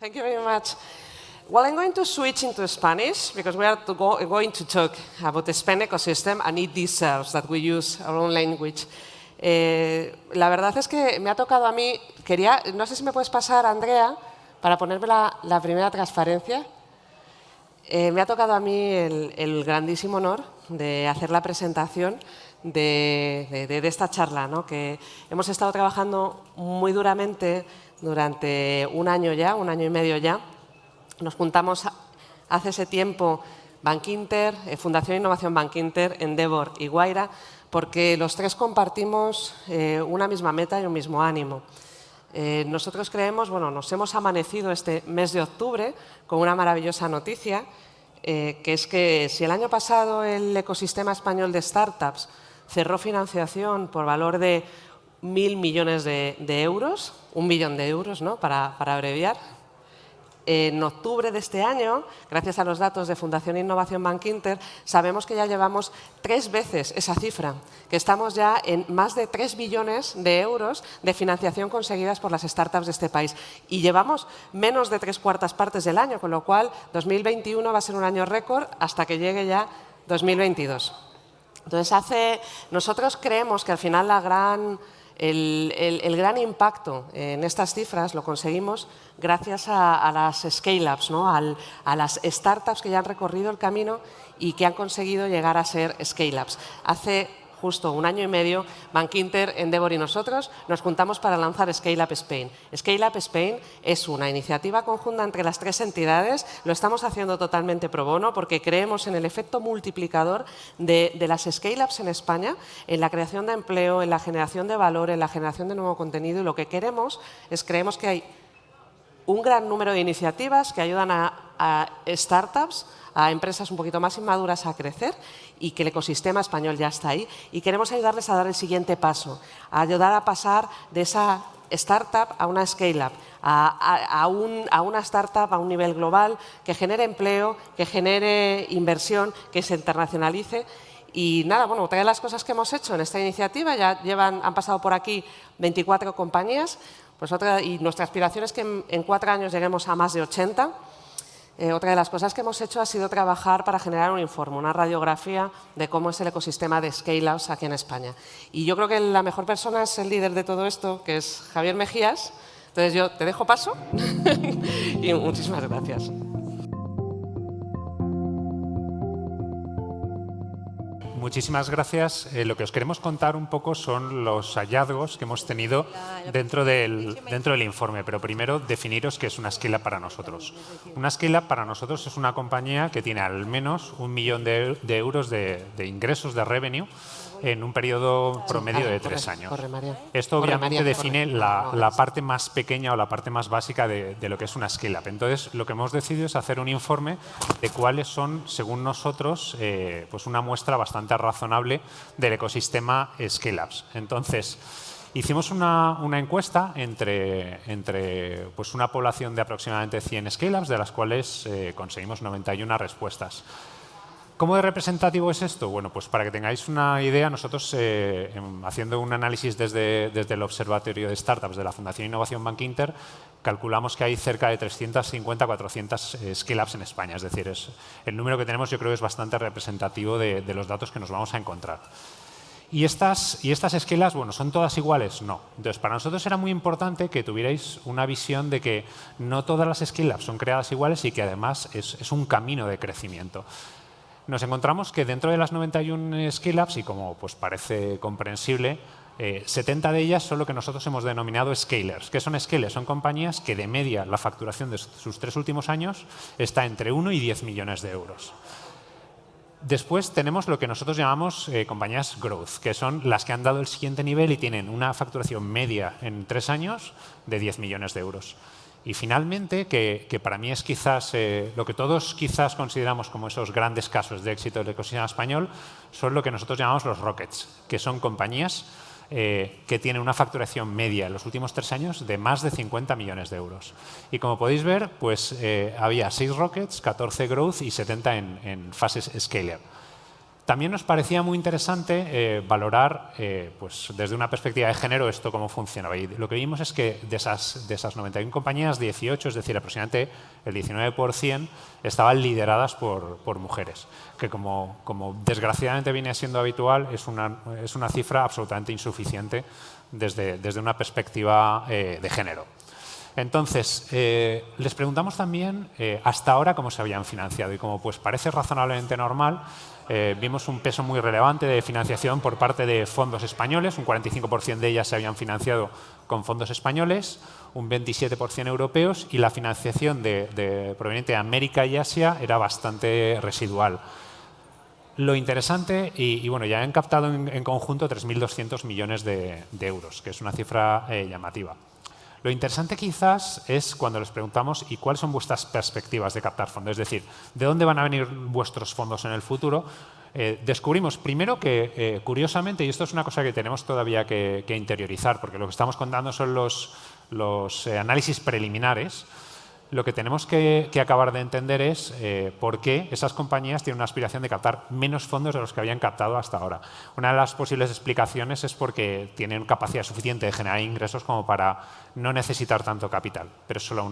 Thank you very much. Well, I'm going to switch into Spanish because we are going to talk about the Spain ecosystem and it deserves that we use our own language. La verdad es que me ha tocado a mí, no sé si me puedes pasar, Andrea, para ponerme la primera transparencia. Me ha tocado a mí el grandísimo honor de hacer la presentación de esta charla, ¿no? Que hemos estado trabajando muy duramente durante un año y medio ya. Nos juntamos hace ese tiempo Bankinter, Fundación Innovación Bankinter, Endeavor y Guaira, porque los tres compartimos una misma meta y un mismo ánimo. Nosotros creemos, bueno, nos hemos amanecido este mes de octubre con una maravillosa noticia, que es que si el año pasado el ecosistema español de startups cerró financiación por valor de 1.000 millones de euros, 1 billón de euros, ¿no? para abreviar. En octubre de este año, gracias a los datos de Fundación Innovación Bankinter, sabemos que ya llevamos 3 veces esa cifra, que estamos ya en más de 3 billones de euros de financiación conseguidas por las startups de este país. Y llevamos menos de 3/4 partes del año, con lo cual 2021 va a ser un año récord hasta que llegue ya 2022. Entonces, nosotros creemos que al final el gran impacto en estas cifras lo conseguimos gracias a las scale-ups, ¿no? a las startups que ya han recorrido el camino y que han conseguido llegar a ser scale-ups. Hace justo un año y medio, Bankinter, Endeavor y nosotros nos juntamos para lanzar Scale Up Spain. Scale Up Spain es una iniciativa conjunta entre las 3 entidades. Lo estamos haciendo totalmente pro bono porque creemos en el efecto multiplicador de las scale-ups en España, en la creación de empleo, en la generación de valor, en la generación de nuevo contenido. Y lo que creemos que hay un gran número de iniciativas que ayudan a startups, a empresas un poquito más inmaduras a crecer y que el ecosistema español ya está ahí. Y queremos ayudarles a dar el siguiente paso, a ayudar a pasar de esa startup a una scale-up, a una startup a un nivel global que genere empleo, que genere inversión, que se internacionalice. Y nada, bueno, otra de las cosas que hemos hecho en esta iniciativa, han pasado por aquí 24 compañías, pues y nuestra aspiración es que en 4 años lleguemos a más de 80. Otra de las cosas que hemos hecho ha sido trabajar para generar un informe, una radiografía de cómo es el ecosistema de scale-ups aquí en España. Y yo creo que la mejor persona es el líder de todo esto, que es Javier Mejías. Entonces yo te dejo paso y muchísimas gracias. Muchísimas gracias. Lo que os queremos contar un poco son los hallazgos que hemos tenido dentro del informe. Pero primero, definiros qué es una scale-up para nosotros. Una scale-up para nosotros es una compañía que tiene al menos 1 millón de euros de ingresos de revenue en un periodo promedio de 3 años. Esto obviamente define la parte más pequeña o la parte más básica de lo que es una scale-up. Entonces, lo que hemos decidido es hacer un informe de cuáles son, según nosotros, pues una muestra bastante razonable del ecosistema scale-ups. Entonces, hicimos una encuesta entre pues una población de aproximadamente 100 scale-ups, de las cuales conseguimos 91 respuestas. ¿Cómo de representativo es esto? Bueno, pues para que tengáis una idea, nosotros haciendo un análisis desde el Observatorio de Startups de la Fundación Innovación Bankinter, calculamos que hay cerca de 350 400 scale-ups en España. Es decir, el número que tenemos yo creo que es bastante representativo de los datos que nos vamos a encontrar. ¿Y estas scale-ups, bueno, son todas iguales? No. Entonces, para nosotros era muy importante que tuvierais una visión de que no todas las scale-ups son creadas iguales y que además es un camino de crecimiento. Nos encontramos que dentro de las 91 scale-ups, y como pues parece comprensible, 70 de ellas son lo que nosotros hemos denominado scalers. ¿Qué son scalers? Son compañías que de media la facturación de sus 3 últimos años está entre 1 y 10 millones de euros. Después tenemos lo que nosotros llamamos compañías growth, que son las que han dado el siguiente nivel y tienen una facturación media en 3 años de 10 millones de euros. Y finalmente, que para mí es quizás lo que todos quizás consideramos como esos grandes casos de éxito del ecosistema español, son lo que nosotros llamamos los rockets, que son compañías que tienen una facturación media en los últimos 3 años de más de 50 millones de euros. Y como podéis ver, pues había 6 rockets, 14 growth y 70 en fases scale-up. También nos parecía muy interesante valorar, pues desde una perspectiva de género, esto cómo funcionaba. Y lo que vimos es que de esas 91 compañías, 18, es decir, aproximadamente el 19%, estaban lideradas por mujeres, que como desgraciadamente viene siendo habitual, es una cifra absolutamente insuficiente desde una perspectiva de género. Entonces, les preguntamos también hasta ahora cómo se habían financiado y como pues parece razonablemente normal, vimos un peso muy relevante de financiación por parte de fondos españoles, un 45% de ellas se habían financiado con fondos españoles, un 27% europeos y la financiación proveniente de América y Asia era bastante residual. Lo interesante, y bueno, ya han captado en conjunto 3.200 millones de euros, que es una cifra llamativa. Lo interesante quizás es cuando les preguntamos ¿y cuáles son vuestras perspectivas de captar fondos? Es decir, ¿de dónde van a venir vuestros fondos en el futuro? Descubrimos primero que, curiosamente, y esto es una cosa que tenemos todavía que interiorizar, porque lo que estamos contando son los análisis preliminares, lo que tenemos que acabar de entender es por qué esas compañías tienen una aspiración de captar menos fondos de los que habían captado hasta ahora. Una de las posibles explicaciones es porque tienen capacidad suficiente de generar ingresos como para no necesitar tanto capital, pero es solo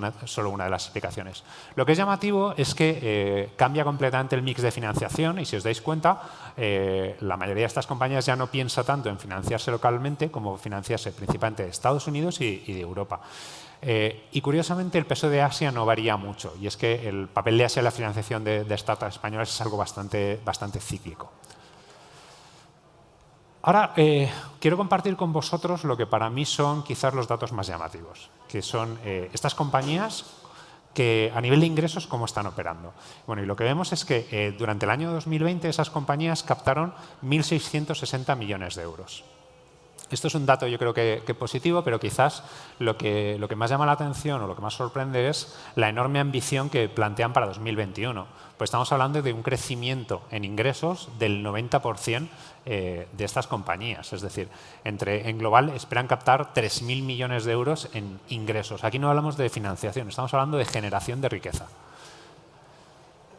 una de las explicaciones. Lo que es llamativo es que cambia completamente el mix de financiación y si os dais cuenta, la mayoría de estas compañías ya no piensa tanto en financiarse localmente como financiarse principalmente de Estados Unidos y de Europa. Y curiosamente el peso de Asia no varía mucho y es que el papel de Asia en la financiación de startups españolas es algo bastante cíclico. Ahora quiero compartir con vosotros lo que para mí son quizás los datos más llamativos, que son estas compañías que a nivel de ingresos cómo están operando. Bueno, y lo que vemos es que durante el año 2020 esas compañías captaron 1.660 millones de euros. Esto es un dato yo creo que positivo, pero quizás lo que más llama la atención o lo que más sorprende es la enorme ambición que plantean para 2021. Pues estamos hablando de un crecimiento en ingresos del 90% de estas compañías. Es decir, en global esperan captar 3.000 millones de euros en ingresos. Aquí no hablamos de financiación, estamos hablando de generación de riqueza.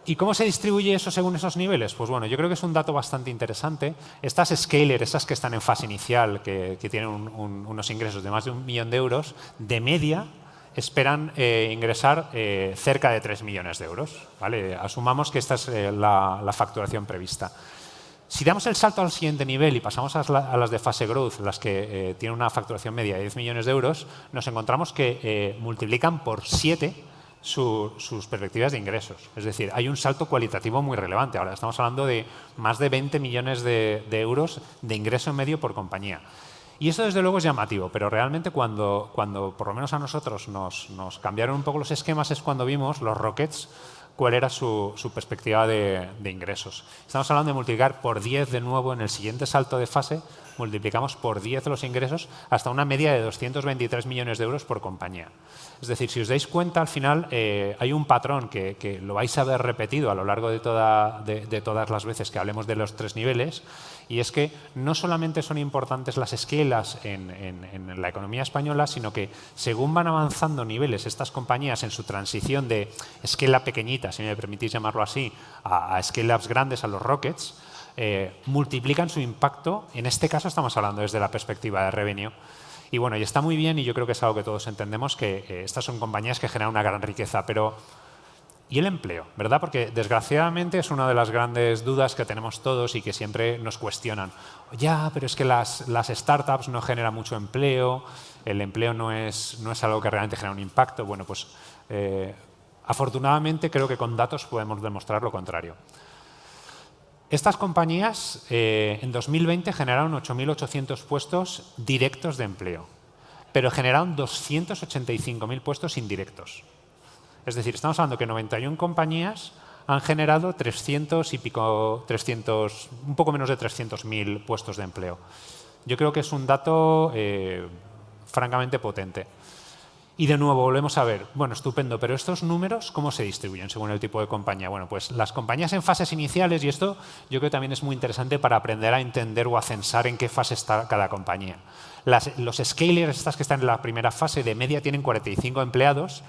¿Y cómo se distribuye eso según esos niveles? Pues bueno, yo creo que es un dato bastante interesante. Estas scalers, esas que están en fase inicial, que tienen unos ingresos de más de 1 millón de euros, de media esperan ingresar cerca de 3 millones de euros. ¿Vale? Asumamos que esta es la facturación prevista. Si damos el salto al siguiente nivel y pasamos a las de fase growth, las que tienen una facturación media de 10 millones de euros, nos encontramos que multiplican por 7 sus perspectivas de ingresos. Es decir, hay un salto cualitativo muy relevante. Ahora estamos hablando de más de 20 millones de euros de ingreso medio por compañía. Y esto desde luego es llamativo, pero realmente cuando por lo menos a nosotros nos cambiaron un poco los esquemas es cuando vimos los Rockets cuál era su perspectiva de ingresos. Estamos hablando de multiplicar por 10 de nuevo en el siguiente salto de fase, multiplicamos por 10 los ingresos hasta una media de 223 millones de euros por compañía. Es decir, si os dais cuenta, al final hay un patrón que lo vais a ver repetido a lo largo de todas las veces que hablemos de los 3 niveles, y es que no solamente son importantes las escalas en la economía española, sino que según van avanzando niveles estas compañías en su transición de escala pequeñita, si me permitís llamarlo así, a scale-ups grandes, a los rockets, multiplican su impacto. En este caso estamos hablando desde la perspectiva de revenue. Y bueno, y está muy bien y yo creo que es algo que todos entendemos, que estas son compañías que generan una gran riqueza, pero ¿y el empleo? ¿Verdad? Porque desgraciadamente es una de las grandes dudas que tenemos todos y que siempre nos cuestionan. Ya, pero es que las startups no generan mucho empleo, el empleo no es algo que realmente genera un impacto. Bueno, pues afortunadamente creo que con datos podemos demostrar lo contrario. Estas compañías en 2020 generaron 8.800 puestos directos de empleo, pero generaron 285.000 puestos indirectos. Es decir, estamos hablando que 91 compañías han generado 300 y pico, un poco menos de 300.000 puestos de empleo. Yo creo que es un dato francamente potente. Y de nuevo volvemos a ver, bueno, estupendo, pero estos números, ¿cómo se distribuyen según el tipo de compañía? Bueno, pues las compañías en fases iniciales, y esto yo creo que también es muy interesante para aprender a entender o a censar en qué fase está cada compañía. Los scalers, estas que están en la primera fase, de media tienen 45 empleados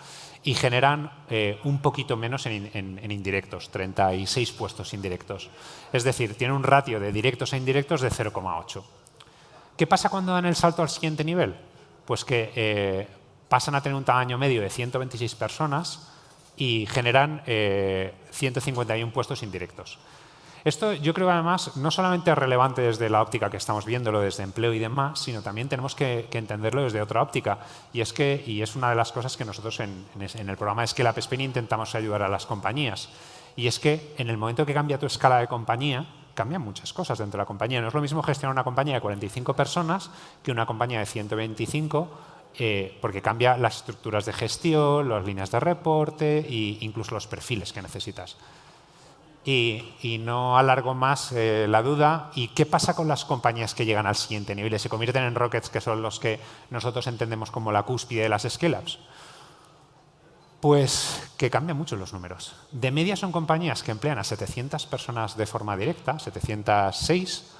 y generan un poquito menos en indirectos, 36 puestos indirectos. Es decir, tienen un ratio de directos a indirectos de 0,8. ¿Qué pasa cuando dan el salto al siguiente nivel? Pues que pasan a tener un tamaño medio de 126 personas y generan 151 puestos indirectos. Esto yo creo que además no solamente es relevante desde la óptica que estamos viéndolo, desde empleo y demás, sino también tenemos que entenderlo desde otra óptica. Y es una de las cosas que nosotros en el programa de Scale Up Spain intentamos ayudar a las compañías. Y es que en el momento que cambia tu escala de compañía, cambian muchas cosas dentro de la compañía. No es lo mismo gestionar una compañía de 45 personas que una compañía de 125, porque cambia las estructuras de gestión, las líneas de reporte e incluso los perfiles que necesitas. Y no alargo más la duda. ¿Y qué pasa con las compañías que llegan al siguiente nivel y se convierten en rockets, que son los que nosotros entendemos como la cúspide de las scale-ups? Pues que cambian mucho los números. De media son compañías que emplean a 700 personas de forma directa, 706,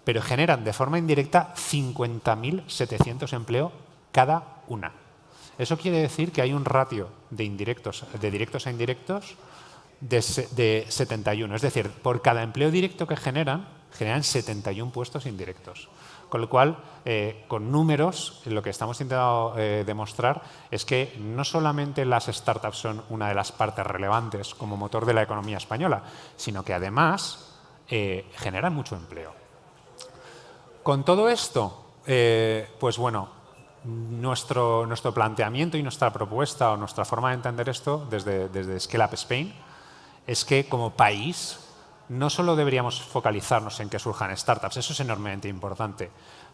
pero generan de forma indirecta 50.700 empleo cada una. Eso quiere decir que hay un ratio de directos a indirectos de 71. Es decir, por cada empleo directo que generan 71 puestos indirectos. Con lo cual, con números, lo que estamos intentando demostrar es que no solamente las startups son una de las partes relevantes como motor de la economía española, sino que además generan mucho empleo. Con todo esto, pues bueno, nuestro planteamiento y nuestra propuesta o nuestra forma de entender esto desde Scale Up Spain es que como país no solo deberíamos focalizarnos en que surjan startups, eso es enormemente importante,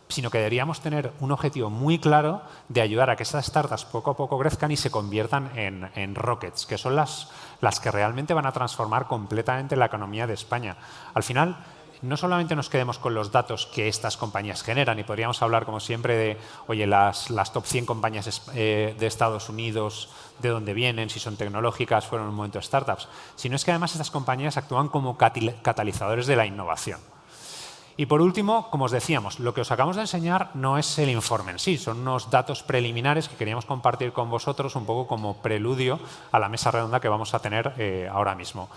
sino que deberíamos tener un objetivo muy claro de ayudar a que esas startups poco a poco crezcan y se conviertan en rockets, que son las que realmente van a transformar completamente la economía de España. Al final, no solamente nos quedemos con los datos que estas compañías generan, y podríamos hablar, como siempre, de oye, las top 100 compañías de Estados Unidos, de dónde vienen, si son tecnológicas, fueron en un momento startups, sino es que además estas compañías actúan como catalizadores de la innovación. Y por último, como os decíamos, lo que os acabamos de enseñar no es el informe en sí, son unos datos preliminares que queríamos compartir con vosotros un poco como preludio a la mesa redonda que vamos a tener ahora mismo.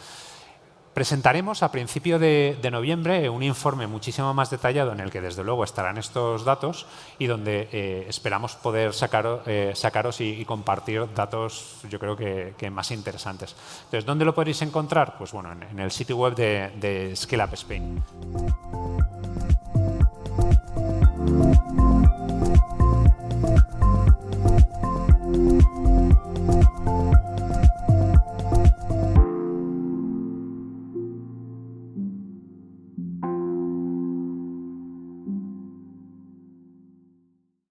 Presentaremos a principio de noviembre un informe muchísimo más detallado en el que desde luego estarán estos datos y donde esperamos poder sacaros y compartir datos yo creo que más interesantes. Entonces, ¿dónde lo podréis encontrar? Pues bueno, en el sitio web de Scale Up Spain.